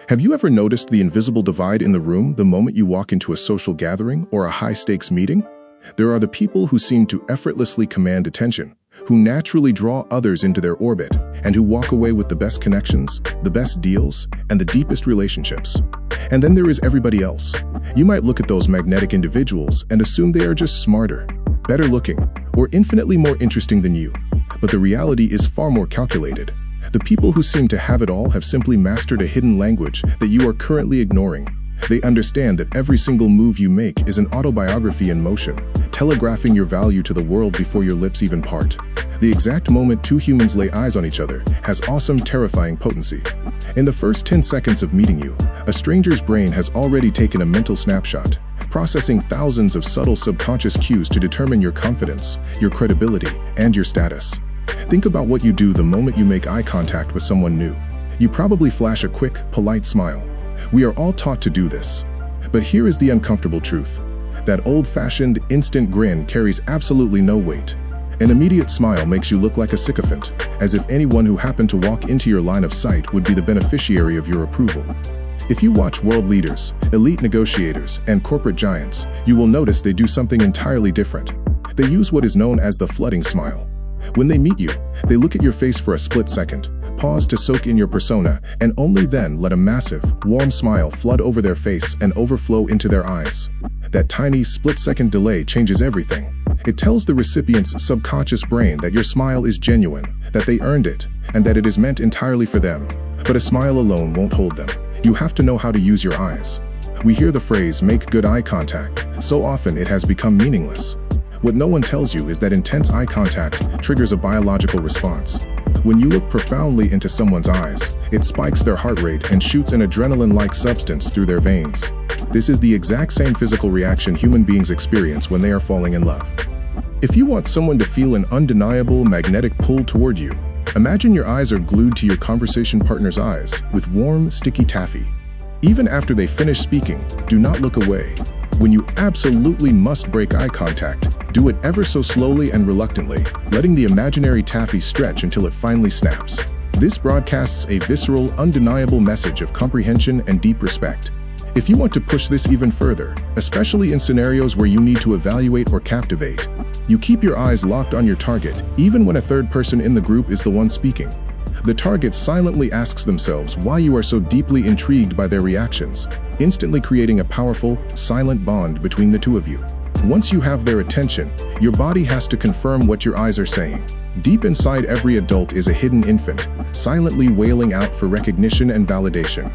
Have you ever noticed the invisible divide in the room the moment you walk into a social gathering or a high-stakes meeting? There are the people who seem to effortlessly command attention, who naturally draw others into their orbit, and who walk away with the best connections, the best deals, and the deepest relationships. And then there is everybody else. You might look at those magnetic individuals and assume they are just smarter, better looking, or infinitely more interesting than you. But the reality is far more calculated. The people who seem to have it all have simply mastered a hidden language that you are currently ignoring. They understand that every single move you make is an autobiography in motion, telegraphing your value to the world before your lips even part. The exact moment two humans lay eyes on each other has awesome, terrifying potency. In the first 10 seconds of meeting you, a stranger's brain has already taken a mental snapshot, processing thousands of subtle subconscious cues to determine your confidence, your credibility, and your status. Think about what you do the moment you make eye contact with someone new. You probably flash a quick, polite smile. We are all taught to do this. But here is the uncomfortable truth. That old-fashioned, instant grin carries absolutely no weight. An immediate smile makes you look like a sycophant, as if anyone who happened to walk into your line of sight would be the beneficiary of your approval. If you watch world leaders, elite negotiators, and corporate giants, you will notice they do something entirely different. They use what is known as the flooding smile. When they meet you, they look at your face for a split second, pause to soak in your persona, and only then let a massive, warm smile flood over their face and overflow into their eyes. That tiny split-second delay changes everything. It tells the recipient's subconscious brain that your smile is genuine, that they earned it, and that it is meant entirely for them. But a smile alone won't hold them. You have to know how to use your eyes. We hear the phrase, "make good eye contact." So often it has become meaningless. What no one tells you is that intense eye contact triggers a biological response. When you look profoundly into someone's eyes, it spikes their heart rate and shoots an adrenaline-like substance through their veins. This is the exact same physical reaction human beings experience when they are falling in love. If you want someone to feel an undeniable magnetic pull toward you, imagine your eyes are glued to your conversation partner's eyes with warm, sticky taffy. Even after they finish speaking, do not look away. When you absolutely must break eye contact, do it ever so slowly and reluctantly, letting the imaginary taffy stretch until it finally snaps. This broadcasts a visceral, undeniable message of comprehension and deep respect. If you want to push this even further, especially in scenarios where you need to evaluate or captivate, you keep your eyes locked on your target, even when a third person in the group is the one speaking. The target silently asks themselves why you are so deeply intrigued by their reactions, instantly creating a powerful, silent bond between the two of you. Once you have their attention, your body has to confirm what your eyes are saying. Deep inside every adult is a hidden infant, silently wailing out for recognition and validation.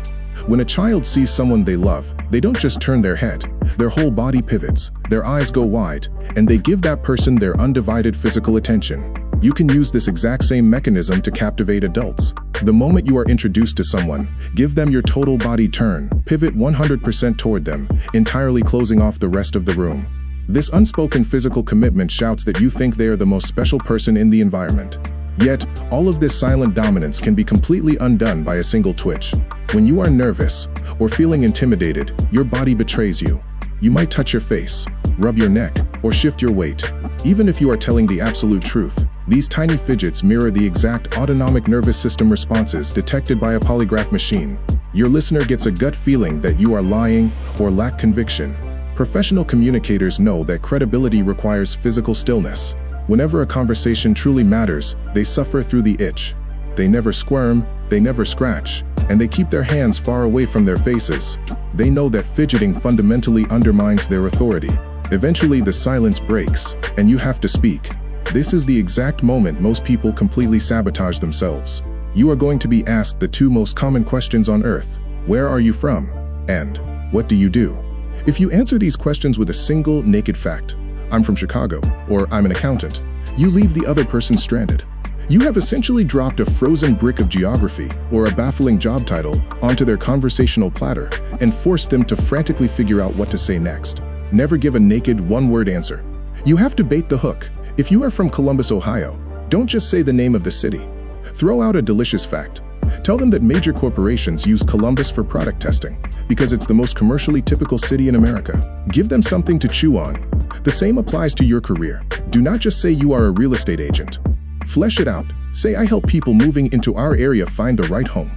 When a child sees someone they love, they don't just turn their head. Their whole body pivots, their eyes go wide, and they give that person their undivided physical attention. You can use this exact same mechanism to captivate adults. The moment you are introduced to someone, give them your total body turn, pivot 100% toward them, entirely closing off the rest of the room. This unspoken physical commitment shouts that you think they are the most special person in the environment. Yet, all of this silent dominance can be completely undone by a single twitch. When you are nervous or feeling intimidated, your body betrays you. You might touch your face, rub your neck, or shift your weight. Even if you are telling the absolute truth, these tiny fidgets mirror the exact autonomic nervous system responses detected by a polygraph machine. Your listener gets a gut feeling that you are lying or lack conviction. Professional communicators know that credibility requires physical stillness. Whenever a conversation truly matters, they suffer through the itch. They never squirm, they never scratch, and they keep their hands far away from their faces. They know that fidgeting fundamentally undermines their authority. Eventually, the silence breaks, and you have to speak. This is the exact moment most people completely sabotage themselves. You are going to be asked the two most common questions on Earth: where are you from? And what do you do? If you answer these questions with a single, naked fact, I'm from Chicago, or I'm an accountant, you leave the other person stranded. You have essentially dropped a frozen brick of geography or a baffling job title onto their conversational platter and forced them to frantically figure out what to say next. Never give a naked, one-word answer. You have to bait the hook. If you are from Columbus, Ohio, don't just say the name of the city. Throw out a delicious fact. Tell them that major corporations use Columbus for product testing because it's the most commercially typical city in America. Give them something to chew on. The same applies to your career. Do not just say you are a real estate agent. Flesh it out. Say, I help people moving into our area find the right home.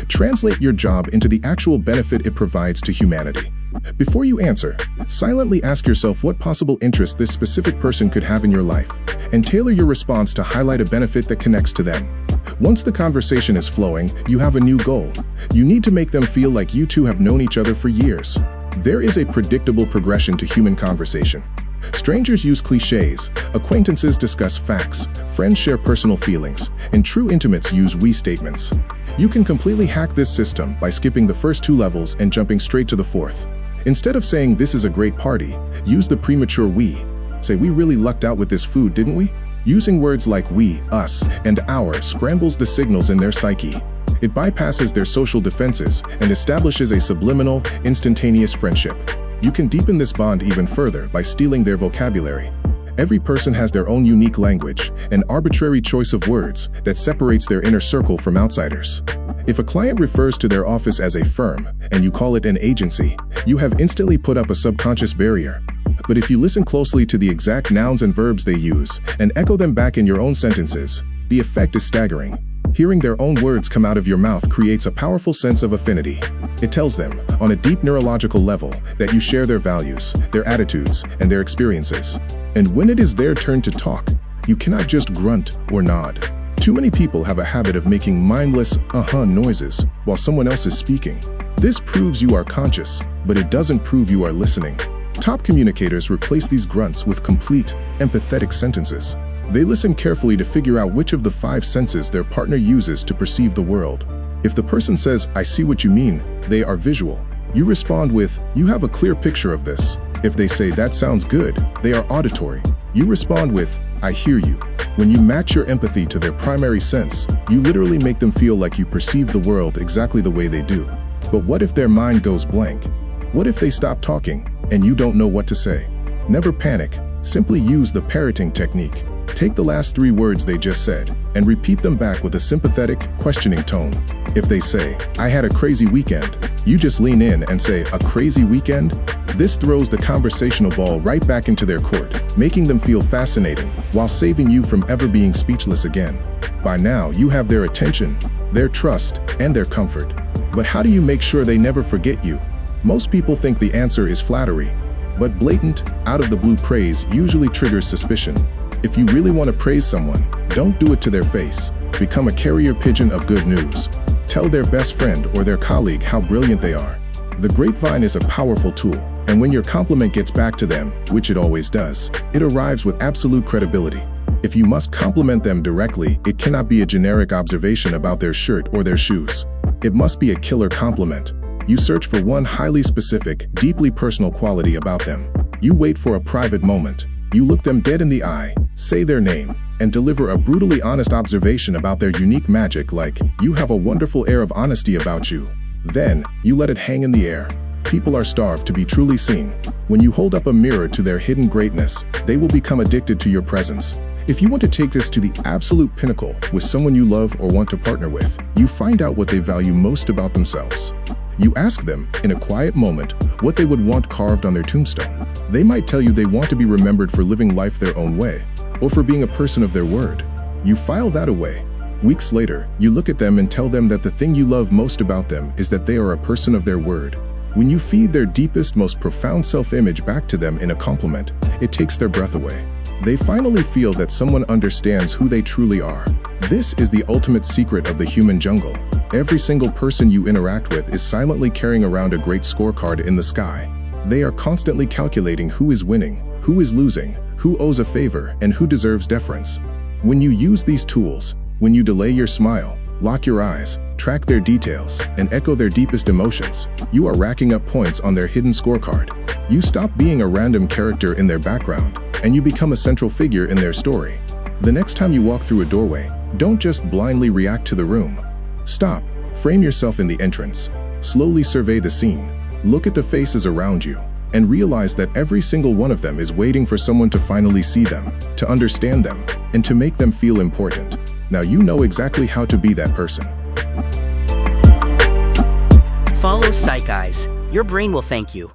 Translate your job into the actual benefit it provides to humanity. Before you answer, silently ask yourself what possible interest this specific person could have in your life, and tailor your response to highlight a benefit that connects to them. Once the conversation is flowing, you have a new goal. You need to make them feel like you two have known each other for years. There is a predictable progression to human conversation. Strangers use cliches, acquaintances discuss facts, friends share personal feelings, and true intimates use we statements. You can completely hack this system by skipping the first 2 levels and jumping straight to the 4th. Instead of saying this is a great party, use the premature we. Say we really lucked out with this food, didn't we? Using words like we, us, and our scrambles the signals in their psyche. It bypasses their social defenses and establishes a subliminal, instantaneous friendship. You can deepen this bond even further by stealing their vocabulary. Every person has their own unique language, an arbitrary choice of words that separates their inner circle from outsiders. If a client refers to their office as a firm, and you call it an agency, you have instantly put up a subconscious barrier. But if you listen closely to the exact nouns and verbs they use, and echo them back in your own sentences, the effect is staggering. Hearing their own words come out of your mouth creates a powerful sense of affinity. It tells them, on a deep neurological level, that you share their values, their attitudes, and their experiences. And when it is their turn to talk, you cannot just grunt or nod. Too many people have a habit of making mindless noises while someone else is speaking. This proves you are conscious, but it doesn't prove you are listening. Top communicators replace these grunts with complete, empathetic sentences. They listen carefully to figure out which of the 5 senses their partner uses to perceive the world. If the person says, "I see what you mean," they are visual. You respond with, "You have a clear picture of this." If they say, "That sounds good," they are auditory. You respond with, "I hear you." When you match your empathy to their primary sense, you literally make them feel like you perceive the world exactly the way they do. But what if their mind goes blank? What if they stop talking and you don't know what to say? Never panic. Simply use the Parroting Technique. Take the last 3 words they just said and repeat them back with a sympathetic, questioning tone. If they say, "I had a crazy weekend," you just lean in and say, "A crazy weekend?" This throws the conversational ball right back into their court, making them feel fascinating while saving you from ever being speechless again. By now, you have their attention, their trust, and their comfort. But how do you make sure they never forget you? Most people think the answer is flattery, but blatant, out-of-the-blue praise usually triggers suspicion. If you really want to praise someone, don't do it to their face. Become a carrier pigeon of good news. Tell their best friend or their colleague how brilliant they are. The grapevine is a powerful tool, and when your compliment gets back to them, which it always does, it arrives with absolute credibility. If you must compliment them directly, it cannot be a generic observation about their shirt or their shoes. It must be a killer compliment. You search for one highly specific, deeply personal quality about them. You wait for a private moment. You look them dead in the eye, say their name, and deliver a brutally honest observation about their unique magic like, "You have a wonderful air of honesty about you." Then, you let it hang in the air. People are starved to be truly seen. When you hold up a mirror to their hidden greatness, they will become addicted to your presence. If you want to take this to the absolute pinnacle with someone you love or want to partner with, you find out what they value most about themselves. You ask them, in a quiet moment, what they would want carved on their tombstone. They might tell you they want to be remembered for living life their own way, or for being a person of their word. You file that away. Weeks later, you look at them and tell them that the thing you love most about them is that they are a person of their word. When you feed their deepest, most profound self-image back to them in a compliment, it takes their breath away. They finally feel that someone understands who they truly are. This is the ultimate secret of the human jungle. Every single person you interact with is silently carrying around a great scorecard in the sky. They are constantly calculating who is winning, who is losing, who owes a favor, and who deserves deference. When you use these tools, when you delay your smile, lock your eyes, track their details, and echo their deepest emotions, you are racking up points on their hidden scorecard. You stop being a random character in their background, and you become a central figure in their story. The next time you walk through a doorway, don't just blindly react to the room. Stop, frame yourself in the entrance, slowly survey the scene, look at the faces around you, and realize that every single one of them is waiting for someone to finally see them, to understand them, and to make them feel important. Now you know exactly how to be that person. Follow Psych, guys. Your brain will thank you.